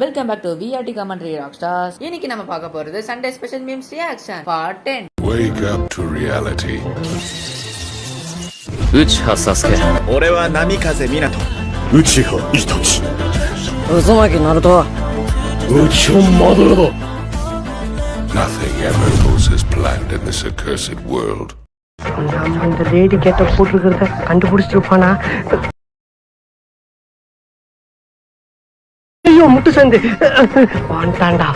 Welcome back to VRT commentary rockstars. இன்னைக்கு நம்ம பார்க்க போறது Sunday special memes reaction part 10. Wake up to reality. Uchiha Sasuke. 俺は波風湊。Uchiha Itachi. Uzumaki Naruto. Uchiha Madara. Nothing ever goes as planned in this accursed world. நம்ம இந்த lady கேட்ட போட்டுருக்கிறத கண்டுபிடிச்சிருப்பானா? ஐயோ முட்டு சந்து வாண்டாண்டா.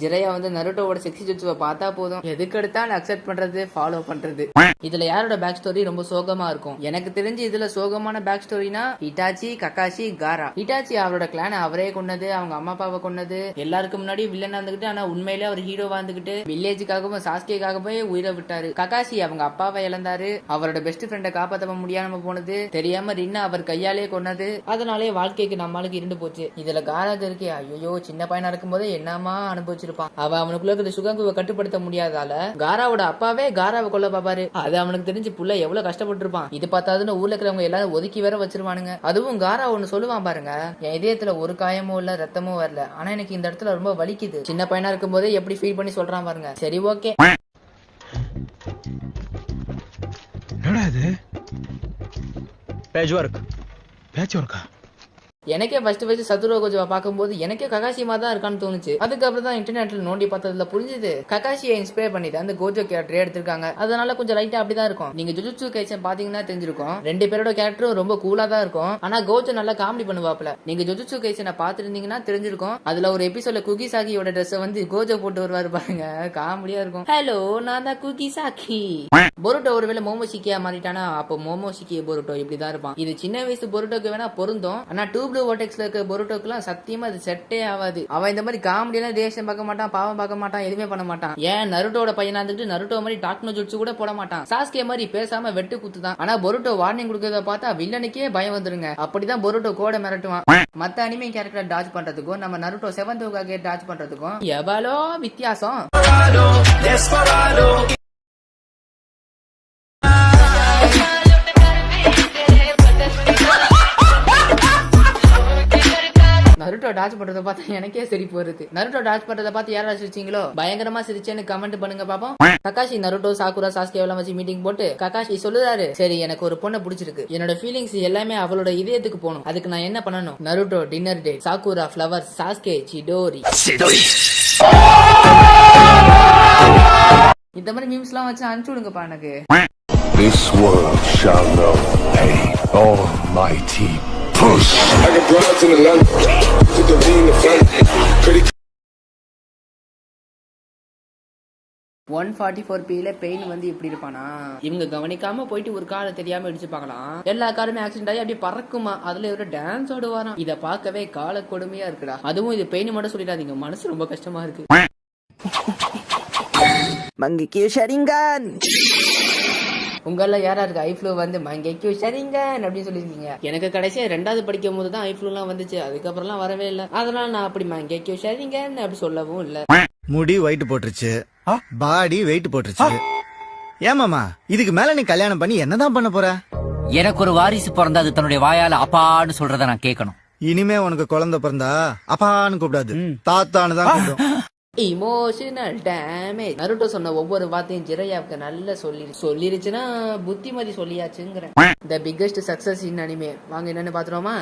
ஜிரையா வந்து நருட்டோவோட செக்ஸி ஜுட்சுவை பார்த்தா போதும் எதுக்கு எடுத்தாலும் அக்செப்ட் பண்றது ஃபாலோ பண்றது. இதுல யாரோட பேக் ஸ்டோரி ரொம்ப சோகமா இருக்கும்? எனக்கு தெரிஞ்சு இதுல சோகமான பேக் ஸ்டோரினா இட்டாச்சி, கக்காஷி, காரா. இட்டாச்சி அவரோட கிளான் அவரே கொண்டது, அவங்க அம்மா அப்பாவை கொண்டது, எல்லாருக்கும் முன்னாடி வில்லனா இருந்துகிட்டு ஆனா உண்மையிலே அவர் ஹீரோவா இருந்துகிட்டு வில்லேஜுக்காகவும் சாஸ்கேக்காகவே உயிரை விட்டாரு. கக்காஷி அவங்க அப்பாவை இழந்தாரு, அவரோட பெஸ்ட் ஃப்ரெண்டை காப்பாற்ற முடியாம போனது, தெரியாம ரின்னா அவர் கையாலே கொண்டது, அதனாலே வாழ்க்கைக்கு நம்மளுக்கு இருந்து போச்சு. இதுல காராக்கு இருக்கே, ஐயோ சின்ன பையனா இருக்கும் போதே என்னமா அனுபவிச்சிருப்பான். அவ அவனுக்குள்ள இருக்கிற சுகங்குவை கட்டுப்படுத்த முடியாதால காராவோட அப்பாவே காராவை கொல்ல பாப்பாரு. அது அவனுக்கு தெரிஞ்சு புள்ள எவ்வளவு கஷ்டப்பட்டு இருப்பான். இது பார்த்தாதுன்னு ஊர்ல இருக்கிறவங்க எல்லாரும் ஒதுக்கி வேற வச்சிருவானுங்க. அதுவும் காரா ஒண்ணு சொல்லுவான் பாருங்க, என் இதயத்துல ஒரு காயமும் இல்ல ரத்தமும் வரல, ஆனா எனக்கு இந்த இடத்துல ரொம்ப வலிக்குது. சின்ன பையனா இருக்கும் போதே எப்படி ஃபீல் பண்ணி சொல்றான் பாருங்க. சரி ஓகே. என்னடா இது? பேட்ச் ஒர்க்கா? எனக்கே ஃபர்ஸ்ட் சத்துருவ கோஜுவா பார்க்கும்போது எனக்கே ககாஷிமா தான் இருக்கான்னு தோணுச்சு. அதுக்கப்புறம் தான் இன்டர்நெட்ல நோண்டி பார்த்ததுல புரிஞ்சுது ககாஷியை இன்ஸ்பயர் பண்ணி தான் அந்த கோஜோ கேரக்டர் எடுத்திருக்காங்க. அதனால கொஞ்சம் லைட்டா அப்படிதான் இருக்கும். நீங்க ஜுஜுட்சு கைசன் பாத்தீங்கன்னா தெரிஞ்சிருக்கும், ரெண்டு பேரோட கேரக்டரும் ரொம்ப கூலா தான் இருக்கும். ஆனா கோஜோ நல்லா காமெடி பண்ணுவாப்ல. நீங்க ஜுஜுட்சு கைசனை பாத்துருந்தீங்கன்னா தெரிஞ்சிருக்கும். அதுல ஒரு எபிசோட்ல குகிசாகியோட ட்ரெஸ் வந்து கோஜோ போட்டு வருவாரு பாருங்க, காமெடியா இருக்கும். ஹலோ, நான் தான் குகிசாகி. பொருட்டோ ஒருவேளை மோமோஷிக்கியா மாறிட்டானா அப்போ மோமோஷிக்கி பொருட்டோ இப்படிதான் இருப்பான். இது சின்ன வயசு பொருட்டோக்கு வேணா பொருந்தும், ஆனா டூ ப்ளூ வார்டெக்ஸ்ல இருக்க பொருட்டோக்குலாம் சத்தியமா அது செட்டே ஆகாது. அவன் இந்த மாதிரி காமெடியெல்லாம் ரியாக்ஷன் பார்க்க மாட்டான், பாவம் பார்க்க மாட்டான், எதுவுமே பண்ண மாட்டான். ஏன் நருட்டோட பையனா இருந்துட்டு நருட்டோ மாதிரி டாக்னோ ஜுட்சு கூட போட மாட்டான். சாஸ்கே மாதிரி பேசாம வெட்டு குத்துதான். ஆனா பொருட்டோ வார்னிங் கொடுக்கறத பார்த்தா வில்லனுக்கே பயம் வந்துருங்க. அப்படிதான் பொருட்டோ கோட மிரட்டுவான். மத்த அனிமே கேரக்டர் டாச் பண்றதுக்கும் நம்ம நருட்டோ செவன்த் ஹோகாகே டாச் பண்றதுக்கும் எவ்வளோ வித்தியாசம். நருட்டோ டாச் பண்றத பார்த்தா எனக்கே சிரிப்பு வருது. நருட்டோ டாச் பண்றத பார்த்து யாரா சிரிச்சீங்களோ பயங்கரமா சிரிச்சேன்னு கமெண்ட் பண்ணுங்க பாப்போம். ககாஷி நருட்டோ சாக்குரா சாஸ்கே எல்லாம் வச்சு மீட்டிங் போட்டு ககாஷி சொல்லுறாரு, சரி எனக்கு ஒரு பொண்ணை பிடிச்சிருக்கு, என்னோட ஃபீலிங்ஸ் எல்லாமே அவளோட இதயத்துக்கு போகணும், அதுக்கு நான் என்ன பண்ணணும்? Naruto dinner date, Sakura flowers, Sasuke Chidori. இந்த மாதிரி மீம்ஸ் எல்லாம் வச்சு அனுப்பிச்சு விடுங்கப்பா எனக்கு. This world shall know a almighty push. I got broads in Atlanta, to the V in the front. 144Pல பெயின் வந்து இப்படி இருப்பானா? இவங்க கவனிக்காம போயிட்டு ஒரு காரை தெரியாம இடிச்சு பார்க்கலாம், எல்லா காருமே ஆக்சிடென்ட் ஆகி அப்படியே பறக்குமா, அதுல ஒரு டான்ஸ் ஆடுவாராம். இத பார்க்கவே கால கொடுமையா இருக்குடா. அதுவும் இது பெயின் மட்டும் சொல்லிடாதீங்க, மனசு ரொம்ப கஷ்டமா இருக்கு. மங்கிக்கு ஷரிங்கன். உங்கள யாராருக்கு ஐஃப்ளூ வந்து மங்கைக்கு சரிங்கன்னு அப்படின்னு சொல்லிருக்கீங்க? எனக்கு கடைசியா 2வது படிக்கும் போது தான் ஐஃப்ளூ எல்லாம் வந்துச்சு, அதுக்கப்புறம்லாம் வரவே இல்லை. அதனால நான் அப்படி மங்கைக்கு சரிங்கன்னு அப்படி சொல்லவும் இல்ல. முடி வெயிட் போட்டுருச்சு, பாடி வெயிட் போட்டுருச்சு. ஏமாமா இதுக்கு மேல நீ கல்யாணம் பண்ணி என்னதான் பண்ண போற? எனக்கு ஒரு வாரிசு பிறந்தா அது தன்னுடைய வாயால அப்பான்னு சொல்றத நான் கேட்கணும். இனிமே உனக்கு குழந்தை பிறந்தா அப்பான்னு கூப்பிடாது, தாத்தான்னு தான் கூப்பிடும். Emotional damage. நருட்டோ சொன்ன ஒவ்வொரு வார்த்தையும் ஜிரையாவுக்கு நல்ல சொல்லிருச்சுன்னா புத்திமதி சொல்லியாச்சுங்கிற. The biggest success in anime. வாங்க என்னன்னு பாத்துருவோமா?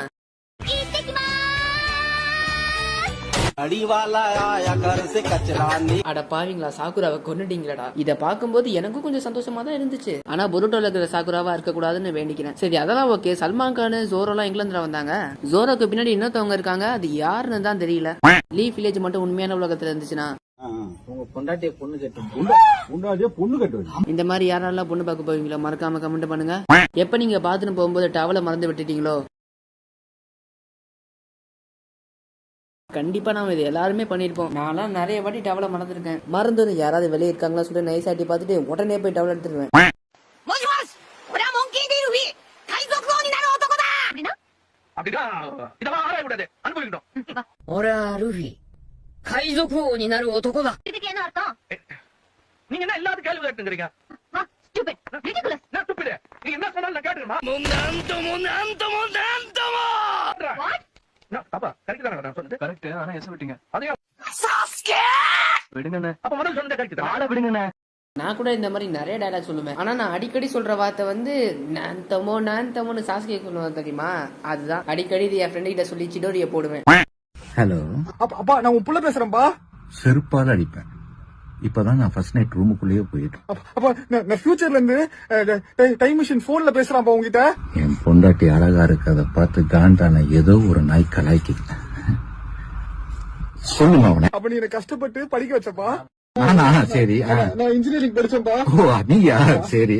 அட பாவீங்களா, சாக்குராவை கொன்னுட்டீங்களா? இத பாக்கும்போது எனக்கும் கொஞ்சம் சந்தோஷமா தான் இருந்துச்சு. ஆனா பொருட்டோல இருக்கிற சாக்குராவா இருக்க கூடாதுன்னு வேண்டிக்கிறேன். சரி அதெல்லாம் ஓகே. சல்மான் கான், ஜோரோ எல்லாம் இங்கிலாந்துல வந்தாங்க. ஜோரோக்கு பின்னாடி இன்னொருத்தவங்க இருக்காங்க, அது யாருன்னு தான் தெரியல. லீஃப் வில்லேஜ் மட்டும் உண்மையான உலகத்துல இருந்துச்சுன்னா இந்த மாதிரி யாரெல்லாம் பொண்ணு பார்க்க போவீங்களா? மறக்காம கமெண்ட் பண்ணுங்க. எப்ப நீங்க பாத்ரூம் போகும்போது டவலை மறந்து விட்டுட்டீங்களோ? கண்டிப்பா நாம இது எல்லாருமே பண்ணிருப்போம். நான்லாம் நிறைய வாட்டி டவலை மறந்துருக்கேன். மறந்து யாராவது வெளியே இருக்காங்களா சொல்லி நைஸ் ஆட்டி பார்த்துட்டு உடனே போய் டவலை எடுத்துருவேன். நீங்க என்ன எல்லாத்துக்கும் கேள்வி கேட்டுங்கறீங்க? நீங்க என்ன சொன்னாலும் நான் கேட்டுறேன். அப்பா கரெக்ட் தானே நான் சொன்னது? கரெக்ட். ஆனா எஸ் விட்டீங்க. அதையும் விடுங்கண்ணே. அப்ப முதல்ல சொன்னது கரெக்ட் தான். ஆள விடுங்கண்ணே. நான் கூட இந்த மாதிரி நிறைய டயலாக் சொல்லுவேன். ஆனா நான் அடிக்கடி சொல்ற வார்த்தை வந்து நான் தமோன்னு சாஸ்கே சொல்லுவேன் தெரியுமா? அதுதான் அடிக்கடி இது என் ஃப்ரெண்ட் கிட்ட சொல்லி சிடோரிய போடுவேன். ஹலோ அப்பா நான் உன் புள்ள பேசுறேன்பா. செருப்பால அடிப்பேன். இப்பதான் நான் ஃபர்ஸ்ட் நைட் ரூமுக்குள்ளேயே போயிட்டேன். அப்பா நான் ஃபியூச்சர்ல இருந்து டைம் மிஷின் போன்ல பேசுறான்பா உங்ககிட்ட. என் பொண்டாட்டி அழகா இருக்கத பார்த்து காண்டான ஏதோ ஒரு நாய் கலாய்க்குது. சொல்லுங்க அவனை. அப்ப நீ என்ன கஷ்டப்பட்டு படிக்க வச்சப்பா. நானா? சரி. நான் இன்ஜினியரிங் படிச்சேன்பா. ஓ நீயா? சரி.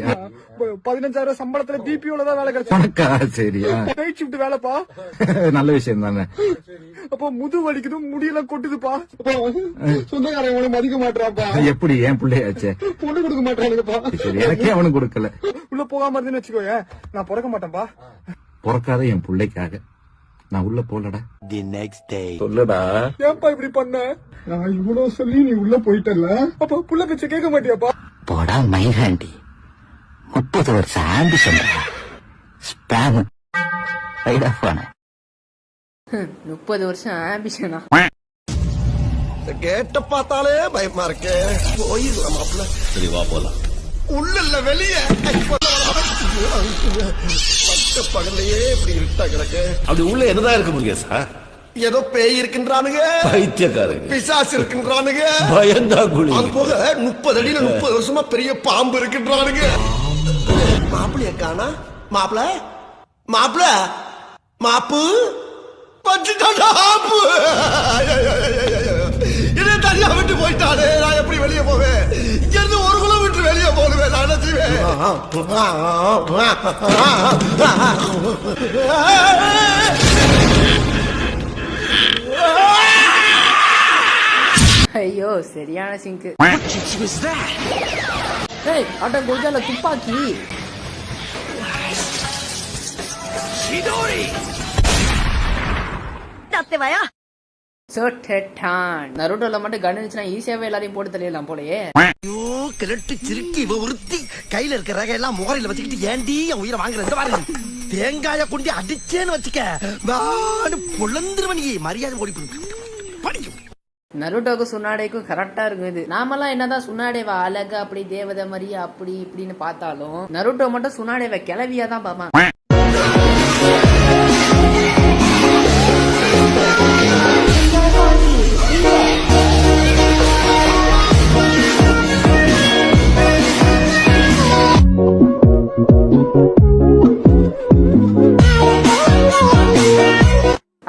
15,000 சம்பளத்துல பிபிஓல தான் வேலை கிடைச்சா. உனக்கா? சரி. நைட் ஷிஃப்ட் வேலைப்பா. நல்ல விஷயம் தானே. அப்ப முது வலிக்குது, முடியெல்லாம் கொட்டுதுப்பா. சொந்தக்காரன் உனக்கு மதிக்க மாட்டான்ப்பா. எப்படி? என் பிள்ளையாச்சே. பொண்ணு கொடுக்க மாட்டானுங்கப்பா. சரி, எனக்கே அவனுக்கு கொடுக்கல. உள்ள போகாம இருந்துன்னு வச்சுக்கோயேன், நான் பிறக்க மாட்டேன்பா. பிறக்காத என் பிள்ளைக்காக நான் உள்ள போலடா. The next day. சொல்லுடா. ஏன்பா இப்படி பண்ண? நான் இவ்வளவு சொல்லி நீ உள்ள போயிட்டல, அப்ப புள்ள பேச்ச கேட்க மாட்டியாப்பா? போடா மயிராண்டி. 30 வருஷம் ஆம்பிஷன் ஸ்பேம். 30 வருஷம் ஆம்பிஷனா? கேட்ட பார்த்தாலே பயமா இருக்கு. போயிடலாம் மாப்பிள்ள. சரி வா போலாம். உள்ள இல்ல வெளியே. பகல்லையே இப்படி இருட்டா கிடக்கு. அப்படி உள்ள என்னதான் இருக்க முடியும் சார்? ஏதோ பேய் இருக்கின்றானுங்க, பைத்தியக்காரங்க, பிசாசு இருக்கின்றானுங்க, பயந்தா குழி. அது போக 30 அடியில 30 வருஷமா பெரிய பாம்பு இருக்கின்றானுங்க. மாப்பிள்ளைய காணா? மாப்பிள்ள மாப்பிள்ள மாப்பு பச்சுட்டாடா. ஆப்பு என்ன தனியா விட்டு போயிட்டானே. நான் எப்படி வெளியே போவேன்? இங்க இருந்து 1 கிலோமீட்டர் வெளியே போடுவேன். நான் என்ன செய்வேன்? ஐயோ சரியான சிங்க். ஏய் அட கோஜால துப்பாக்கி. நருட்டோல மட்டும் கன் இருந்துச்சுன்னா ஈஸியாவே எல்லாரையும் போட்டு தள்ளிடலாம் போலயே. ஐயோ கிழட்டு சிறுக்கி ஒருத்தி கையில இருக்கிற ரகை எல்லாம் முகரையில வச்சுக்கிட்டு ஏண்டி என் உயிரை வாங்குறது பாருங்க. தேங்காய கொண்டு அடிச்சேன்னு வச்சுக்க வான்னு பொழந்துருவன். மரியாதை ஓடி படிக்கும். நருட்டோக்கு சுன்னாடேக்கும் கரெக்டா இருக்கும் இது. நாமெல்லாம் என்னதான் சுன்னாடேவா அழகா அப்படி தேவதை மாதிரியா அப்படி இப்படின்னு பார்த்தாலும் நருட்டோ மட்டும் சுன்னாடேவ கிளவியா தான் பாப்பான்.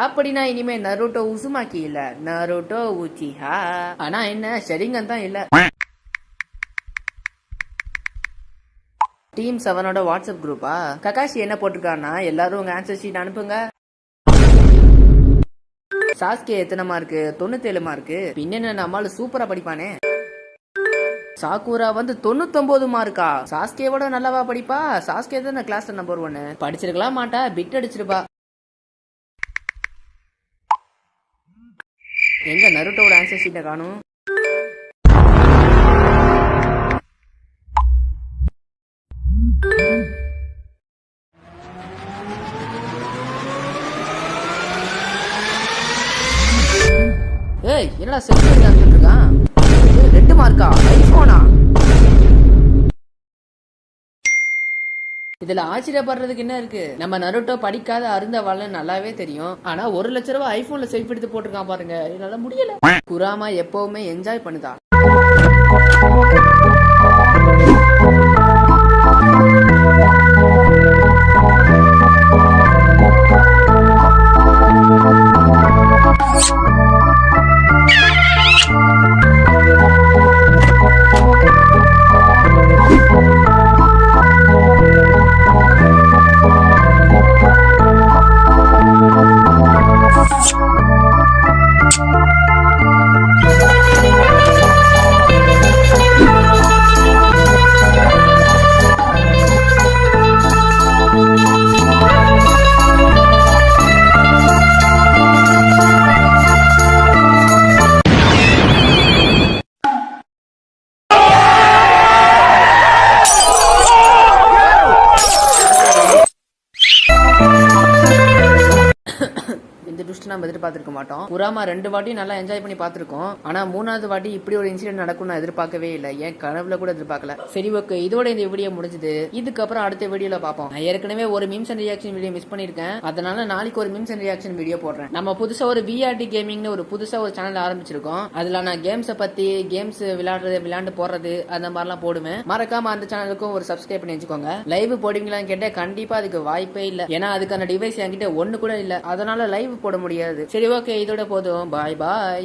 அப்படின்னா இனிமே நருட்டோ உசுமாக்கி இல்ல, நருட்டோ உச்சிஹா. ஆனா என்ன ஷெரிங்கன் தான் இல்ல. டீம் 7ஓட வாட்ஸ்அப் குரூப்பா? ககாஷி என்ன போட்டிருக்கான்னா எல்லாரும் உங்க ஆன்சர் ஷீட் அனுப்புங்க. சாஸ்கே எத்தனை மார்க்கு? 97 மார்க்கு. பின்ன நம்மால சூப்பரா படிப்பானே. சாக்குரா வந்து 99 மார்க்கா? சாஸ்கேவோட நல்லாவா படிப்பா? சாஸ்கே தான் கிளாஸ் நம்பர் 1. படிச்சிருக்கலாம் மாட்டா, பிட் அடிச்சிருப்பா. எங்க நருட்டோட ஆன்சர் ஷீட்டை காணும்? ஏய் என்னடா செல்ஃபி எடுத்துட்டு இருக்கான்? 2 மார்க்கா? ஐபோனா? இதுல ஆச்சரியப்படுறதுக்கு என்ன இருக்கு? நம்ம நருட்டோ படிக்காத அருந்தவாள்னு நல்லாவே தெரியும். ஆனா 1 லட்ச ரூபாய் ஐபோன்ல செல்ஃபி எடுத்து போட்டிருக்கான் பாருங்க. என்னால முடியல. குராமா எப்பவுமே என்ஜாய் பண்ணுதா. எதிர்பார்த்திருக்க மாட்டோம். புறாமா 2 வாட்டி நல்லா என்ஜாய் பண்ணி பார்த்திருக்கோம். ஆனா 3வது வாட்டி இப்படி ஒரு இன்சிடென்ட் நடக்கும் நான் எதிர்பார்க்கவே இல்லை. ஏன் கனவுல கூட எதிர்பார்க்கல. சரி ஓகே, இதோட இந்த வீடியோ முடிஞ்சது. இதுக்கப்புறம் அடுத்த வீடியோல பார்ப்போம். நான் ஏற்கனவே ஒரு memes and reaction video miss பண்ணிருக்கேன். அதனால நாளைக்கு ஒரு மீம்ஸ் அண்ட் ரியாக்ஷன் வீடியோ போடுறேன். நம்ம புதுசா ஒரு விஆர்டி கேமிங்னு ஒரு புதுசா ஒரு சேனல் ஆரம்பிச்சிருக்கோம். அதுல நான் கேம்ஸை பத்தி கேம்ஸ் விளையாண்டு போடுறது அந்த மாதிரிலாம் போடுவேன். மறக்காம அந்த சேனலுக்கும் ஒரு சப்ஸ்கிரைப் பண்ணி வச்சுக்கோங்க. லைவ் போடுவீங்களான்னு கேட்டா கண்டிப்பா அதுக்கு வாய்ப்பே இல்ல. ஏன்னா அதுக்கான டிவைஸ் என்கிட்ட ஒண்ணு கூட இல்ல. அதனால லைவ் போட முடியாது. சரி ஓகே, இதோட போதும். பாய் பாய்.